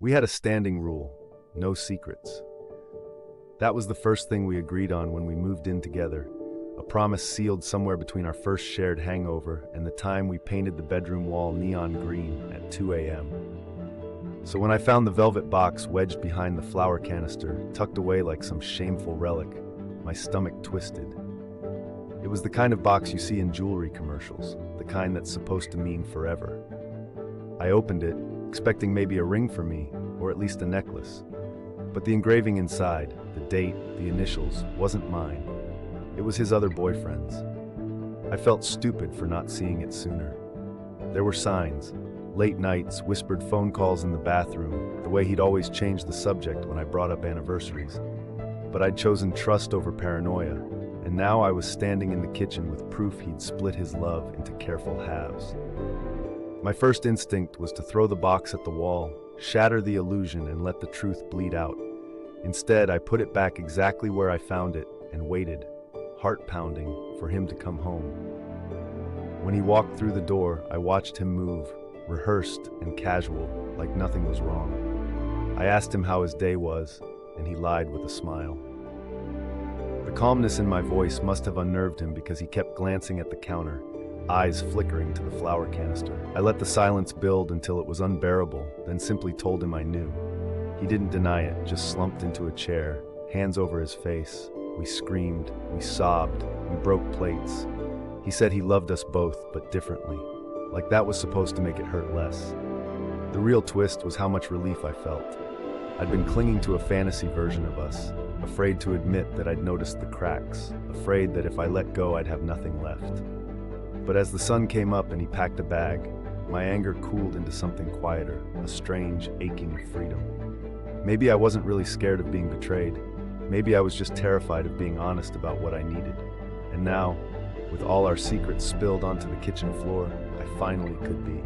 We had a standing rule: no secrets. That was the first thing we agreed on when we moved in together, a promise sealed somewhere between our first shared hangover and the time we painted the bedroom wall neon green at 2 a.m. So when I found the velvet box wedged behind the flower canister, tucked away like some shameful relic, my stomach twisted. It was the kind of box you see in jewelry commercials, the kind that's supposed to mean forever. I opened it, expecting maybe a ring for me, or at least a necklace. But the engraving inside, the date, the initials, wasn't mine. It was his other boyfriend's. I felt stupid for not seeing it sooner. There were signs, late nights, whispered phone calls in the bathroom, the way he'd always changed the subject when I brought up anniversaries. But I'd chosen trust over paranoia, and now I was standing in the kitchen with proof he'd split his love into careful halves. My first instinct was to throw the box at the wall, shatter the illusion, and let the truth bleed out. Instead, I put it back exactly where I found it and waited, heart pounding, for him to come home. When he walked through the door, I watched him move, rehearsed and casual, like nothing was wrong. I asked him how his day was, and he lied with a smile. The calmness in my voice must have unnerved him because he kept glancing at the counter, eyes flickering to the flower canister. I let the silence build until it was unbearable, then simply told him I knew. He didn't deny it, just slumped into a chair, hands over his face. We screamed, we sobbed, we broke plates. He said he loved us both, but differently, like that was supposed to make it hurt less. The real twist was how much relief I felt. I'd been clinging to a fantasy version of us, afraid to admit that I'd noticed the cracks, afraid that if I let go I'd have nothing left. But as the sun came up and he packed a bag, my anger cooled into something quieter, a strange, aching freedom. Maybe I wasn't really scared of being betrayed. Maybe I was just terrified of being honest about what I needed. And now, with all our secrets spilled onto the kitchen floor, I finally could be.